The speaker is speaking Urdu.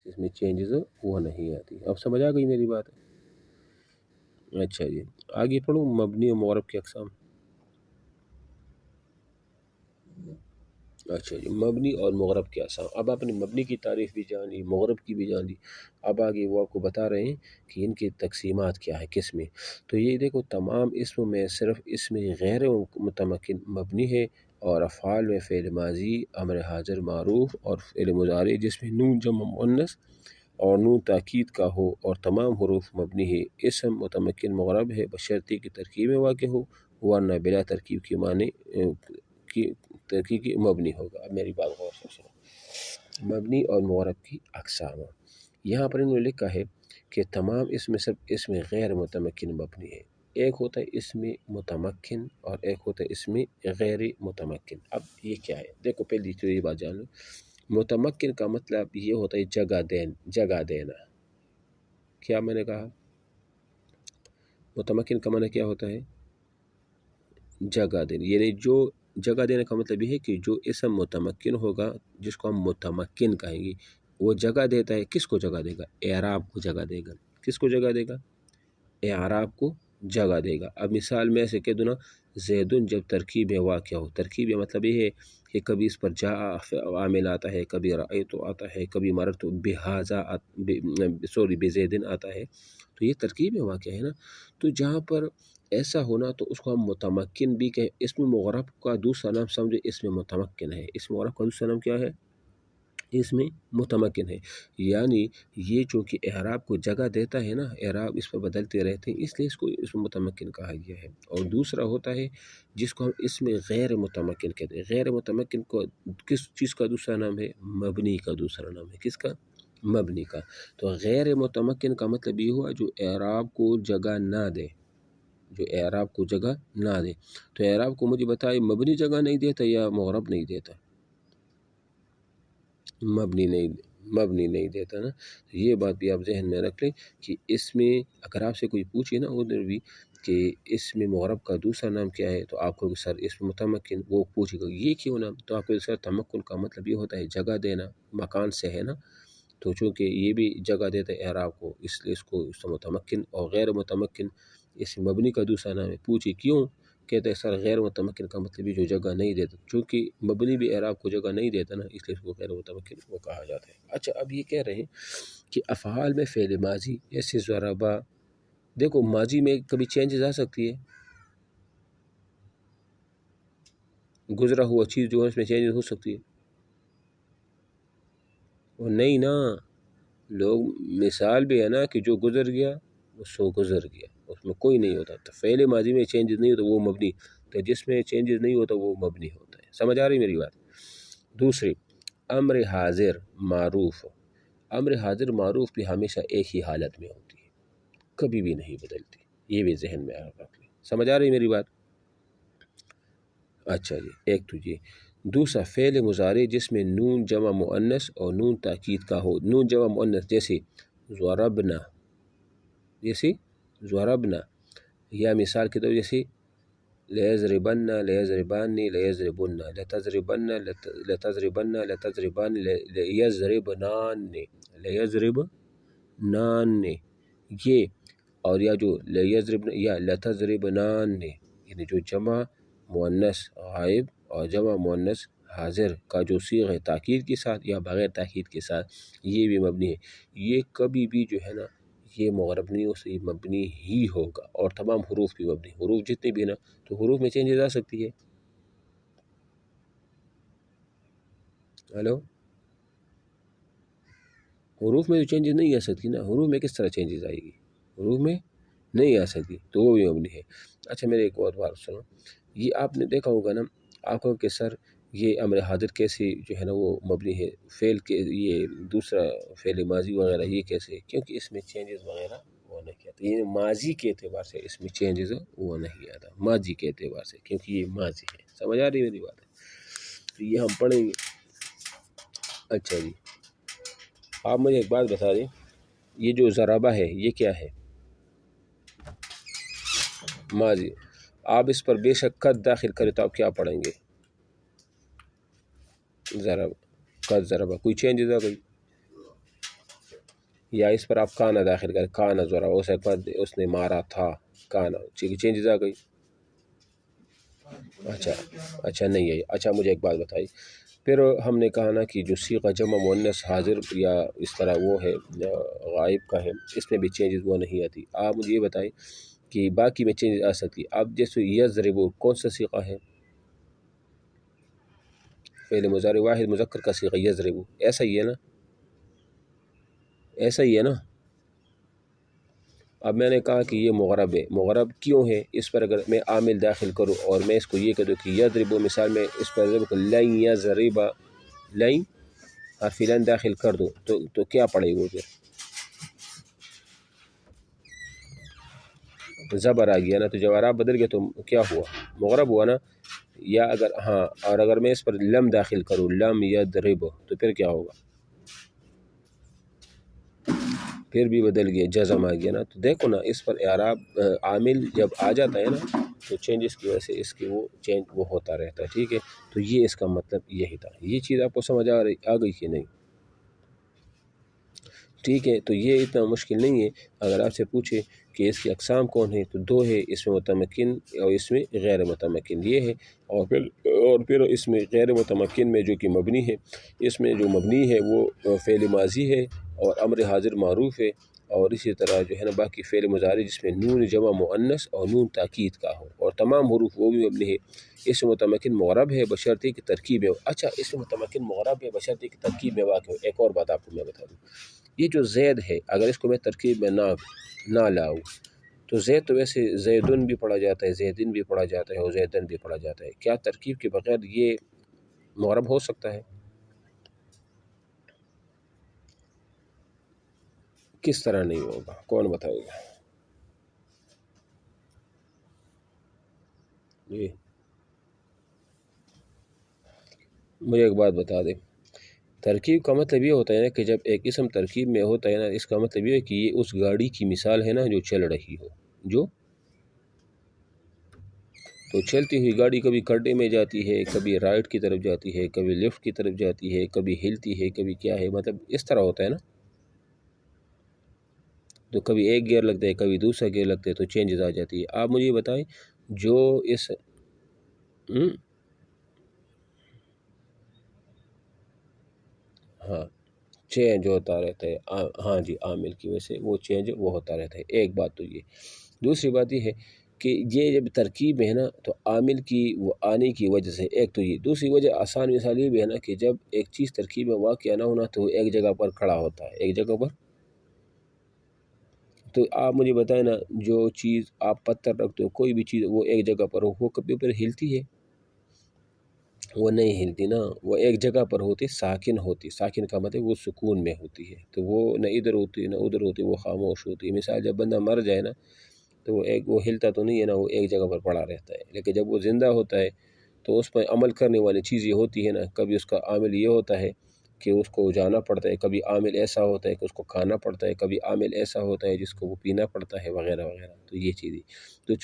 اس میں چینجز وہ نہیں آتی۔ اب سمجھ آ گئی میری بات؟ اچھا جی، آگے پڑھوں مبنی و معرب کی اقسام۔ اچھا جی، مبنی اور مغرب کے اقسام۔ اب آپ نے مبنی کی تعریف بھی جان لی، مغرب کی بھی جان لی، اب آگے وہ آپ کو بتا رہے ہیں کہ ان کی تقسیمات کیا ہے کس میں۔ تو یہ دیکھو تمام اسم میں صرف اسم غیر متمکن مبنی ہے، اور افعال میں فعل ماضی، امر حاضر معروف اور فعل مضارع جس میں نون جمع مؤنث اور نون تاکید کا ہو اور تمام حروف مبنی ہے۔ اسم متمکن مغرب ہے بشرطی کی ترکیب میں واقع ہو، ورنہ بلا ترکیب کے معنی کی ترکیب کی مبنی ہوگا۔ اب میری بات غور سے سنو، مبنی اور مغرب کی اقسام۔ یہاں پر انہوں نے لکھا ہے کہ تمام اسم میں صرف اسم غیر متمکن مبنی ہے۔ ایک ہوتا ہے اسم متمکن اور ایک ہوتا ہے اسم غیر متمکن۔ اب یہ کیا ہے؟ دیکھو پہلی تو یہ بات جان لو، متمکن کا مطلب یہ ہوتا ہے جگہ دینا۔ کیا میں نے کہا؟ متمکن کا معنی کیا ہوتا ہے؟ جگہ دینا، یعنی جو جگہ دینے کا مطلب یہ ہے کہ جو اسم متمکن ہوگا جس کو ہم متمکن کہیں گے، وہ جگہ دیتا ہے۔ کس کو جگہ دے گا؟ اعراب کو جگہ دے گا۔ کس کو جگہ دے گا؟ اعراب کو جگہ دے گا۔ اب مثال میں ایسے کہہ دوں نا، زیدن جب ترکیب میں واقع ہو، ترکیب یا مطلب یہ ہے کہ کبھی اس پر جا عامل آتا ہے، کبھی رأیت آتا ہے، کبھی مررت بہذا بزیدن آتا ہے، تو یہ ترکیب میں واقع ہے نا۔ تو جہاں پر ایسا ہونا تو اس کو ہم متمکن بھی کہیں۔ اسم مغرب کا دوسرا نام سمجھے اسم متمکن ہے۔ اسم مغرب کا دوسرا نام کیا ہے؟ اسم متمکن ہے، یعنی یہ چونکہ اعراب کو جگہ دیتا ہے نا، اعراب اس پر بدلتے رہتے ہیں، اس لیے اس کو اسم متمکن کہا گیا ہے۔ اور دوسرا ہوتا ہے جس کو ہم اسم غیر متمکن کہتے ہیں۔ غیر متمکن کو کس چیز کا دوسرا نام ہے؟ مبنی کا دوسرا نام ہے۔ کس کا؟ مبنی کا۔ تو غیر متمکن کا مطلب یہ ہوا جو اعراب کو جگہ نہ دے، جو اعراب کو جگہ نہ دے۔ تو اعراب کو مجھے بتائے مبنی جگہ نہیں دیتا یا مغرب نہیں دیتا؟ مبنی نہیں دیتا نا۔ یہ بات بھی آپ ذہن میں رکھ لیں کہ اس میں اگر آپ سے کوئی پوچھے نا ادھر بھی کہ اسم مغرب کا دوسرا نام کیا ہے، تو آپ کو سر اسم متمکن، وہ پوچھے گا یہ کیوں نام، تو آپ کو سر تمکن کا مطلب یہ ہوتا ہے جگہ دینا، مکان سے ہے نا، تو چونکہ یہ بھی جگہ دیتا ہے اعراب کو، اس لیے اس کو متمکن اور غیر متمکن اس مبنی کا دوسرا نام ہے۔ پوچھے کیوں، کہتے ہیں سر غیر متمکن کا مطلب جو جگہ نہیں دیتا، چونکہ مبنی بھی اعراب کو جگہ نہیں دیتا نا، اس لیے اس کو غیر متمکن وہ کہا جاتا ہے۔ اچھا، اب یہ کہہ رہے ہیں کہ افعال میں فعل ماضی جیسے ضربا، دیکھو ماضی میں کبھی چینجز آ سکتی ہے، گزرا ہوا چیز جو ہے اس میں چینجز ہو سکتی ہے، اور نہیں نا، لوگ مثال بھی ہے نا کہ جو گزر گیا وہ سو گزر گیا، اس میں کوئی نہیں ہوتا۔ تو فعل ماضی میں چینجز نہیں ہوتا وہ مبنی، تو جس میں چینجز نہیں ہوتا وہ مبنی ہوتا ہے۔ سمجھ آ رہی میری بات؟ دوسری، امر حاضر معروف۔ امر حاضر معروف بھی ہمیشہ ایک ہی حالت میں ہوتی ہے، کبھی بھی نہیں بدلتی، یہ بھی ذہن میں رکھ لیں۔ سمجھ آ رہی میری بات؟ اچھا جی، ایک تو جی۔ دوسرا فعل مضارع جس میں نون جمع مؤنث اور نون تاکید کا ہو۔ نون جمع مؤنث جیسے ضربنا، یا مثال کے طور جیسے لیضربن، لیضربانی، لیضربن، لتضربن، لتضربان، لیضربنان، یہ، اور یا جو لیضربن یا لتضربنان، یعنی جو جمع مؤنث غائب اور جمع مؤنث حاضر کا جو صیغہ ہے تاکید کے ساتھ یا بغیر تاکید کے ساتھ، یہ بھی مبنی ہے۔ یہ کبھی بھی جو ہے نا یہ مغرب نہیں ہو سکتی، مبنی ہی ہوگا، اور تمام حروف بھی مبنی، حروف جتنے بھی نا، تو حروف میں چینجز آ سکتی ہے۔ ہلو، حروف میں جو چینجز نہیں آ سکتی نا، حروف میں کس طرح چینجز آئے گی؟ حروف میں نہیں آ سکتی، تو وہ بھی مبنی ہے۔ اچھا، میرے ایک اور بات سنو، یہ آپ نے دیکھا ہوگا نا آپ کو کہ سر یہ امر حاضر کیسے جو ہے نا وہ مبنی ہے، فعل کے یہ دوسرا فعل ماضی وغیرہ یہ کیسے، کیونکہ اس میں چینجز وغیرہ وہ نہیں آتا، یہ ماضی کے اعتبار سے اس میں چینجز وہ نہیں آتا، ماضی کے اعتبار سے، کیونکہ یہ ماضی ہے۔ سمجھ آ رہی میری بات ہے؟ تو یہ ہم پڑھیں گے۔ اچھا جی، آپ مجھے ایک بات بتا دیں، یہ جو ضربہ ہے یہ کیا ہے؟ ماضی۔ آپ اس پر بے شک قد داخل کریں تو آپ کیا پڑھیں گے؟ ضرب، قد ضربہ، کوئی چینجز آ گئی؟ یا اس پر آپ کانا داخل کریں، کانا ذرا ہو سکتا اس نے مارا تھا، کانا چینجز آ گئی. اچھا نہیں ہے. اچھا مجھے ایک بات بتائی، پھر ہم نے کہا نا کہ جو صیغہ جمع مؤنث حاضر یا اس طرح وہ ہے غائب کا ہے، اس میں بھی چینجز وہ نہیں آتی. آپ مجھے یہ بتائیں کہ باقی میں چینجز آ سکتی. اب جیسے یضرب کون سا صیغہ ہے؟ فعل مضارع واحد مذکر کا صیغہ یضرب، ایسا ہی ہے نا، ایسا ہی ہے نا. اب میں نے کہا کہ یہ مغرب ہے. مغرب کیوں ہے؟ اس پر اگر میں عامل داخل کروں اور میں اس کو یہ کہہ دوں کہ یضرب، مثال میں اس پر لن یضرب، لن حرف لن داخل کر دوں تو کیا پڑے گا؟ پھر زبر آ گیا نا، تو جب اعراب بدل گیا تو کیا ہوا؟ مغرب ہوا نا. یا اگر ہاں، اور اگر میں اس پر لم داخل کروں، لم یضرب، تو پھر کیا ہوگا؟ پھر بھی بدل گیا، جزم آ گیا نا. تو دیکھو نا، اس پر اعراب عامل جب آ جاتا ہے نا تو چینجز کی وجہ سے اس کی وہ چینج وہ ہوتا رہتا ہے. ٹھیک ہے، تو یہ اس کا مطلب یہی تھا. یہ چیز آپ کو سمجھ آ گئی کہ نہیں؟ ٹھیک ہے، تو یہ اتنا مشکل نہیں ہے. اگر آپ سے پوچھے کہ اس کی اقسام کون ہیں تو دو ہے، اس میں متمکن اور اس میں غیر متمکن یہ ہے. اور پھر اس میں غیر متمکن میں جو کہ مبنی ہے، اس میں جو مبنی ہے وہ فعل ماضی ہے اور امر حاضر معروف ہے. اور اسی طرح جو ہے نا باقی فعل مضارع جس میں نون جمع مؤنث اور نون تاکید کا ہو، اور تمام حروف وہ بھی مبنی ہے. اس میں متمکن معرب ہے بشرطی کی ترکیب ہے. اچھا، اس میں متمکن معرب ہے بشرطی کی ترکیب میں واقع ہو. ایک اور بات آپ کو میں بتا دوں، یہ جو زید ہے اگر اس کو میں ترکیب میں نہ لاؤں تو زید تو ویسے زیدن بھی پڑھا جاتا ہے، زیدن بھی پڑھا جاتا ہے اور زیدن بھی پڑھا جاتا ہے. کیا ترکیب کے بغیر یہ معرب ہو سکتا ہے؟ کس طرح نہیں ہوگا؟ کون بتائے گا؟ جی مجھے ایک بات بتا دیں، ترکیب کا مطلب یہ ہوتا ہے نا کہ جب ایک اسم ترکیب میں ہوتا ہے نا، اس کا مطلب یہ ہے کہ یہ اس گاڑی کی مثال ہے نا جو چل رہی ہو. جو تو چلتی ہوئی گاڑی کبھی کھڈے میں جاتی ہے، کبھی رائٹ کی طرف جاتی ہے، کبھی لیفٹ کی طرف جاتی ہے، کبھی ہلتی ہے، کبھی کیا ہے، مطلب اس طرح ہوتا ہے نا. تو کبھی ایک گیئر لگتا ہے، کبھی دوسرا گیئر لگتا ہے، تو چینجز آ جاتی ہے. آپ مجھے یہ بتائیں جو اس ہاں چینج ہوتا رہتا ہے. ہاں جی، عامل کی وجہ سے وہ چینج وہ ہوتا رہتا ہے. ایک بات تو یہ. دوسری بات یہ ہے کہ یہ جب ترکیب میں ہے نا تو عامل کی وہ آنے کی وجہ سے ایک تو یہ. دوسری وجہ آسان مثال یہ بھی ہے نا کہ جب ایک چیز ترکیب میں واقع نہ ہونا تو وہ ایک جگہ پر کھڑا ہوتا ہے، ایک جگہ پر. تو آپ مجھے بتائیں نا، جو چیز آپ پتھر رکھتے ہو، کوئی بھی چیز وہ ایک جگہ پر ہو، وہ کبھی پر ہلتی ہے؟ وہ نہیں ہلتی نا، وہ ایک جگہ پر ہوتی، ساکن ہوتی. ساکن کا مطلب وہ سکون میں ہوتی ہے، تو وہ نہ ادھر ہوتی نہ ادھر ہوتی، وہ خاموش ہوتی ہے. مثال جب بندہ مر جائے نا تو وہ ہلتا تو نہیں ہے نا، وہ ایک جگہ پر پڑا رہتا ہے. لیکن جب وہ زندہ ہوتا ہے تو اس پر عمل کرنے والی چیز یہ ہوتی ہے نا، کبھی اس کا عامل یہ ہوتا ہے کہ اس کو جانا پڑتا ہے، کبھی عامل ایسا ہوتا ہے کہ اس کو کھانا پڑتا ہے، کبھی عامل ایسا ہوتا ہے جس کو وہ پینا پڑتا ہے، وغیرہ وغیرہ. تو یہ چیزیں تو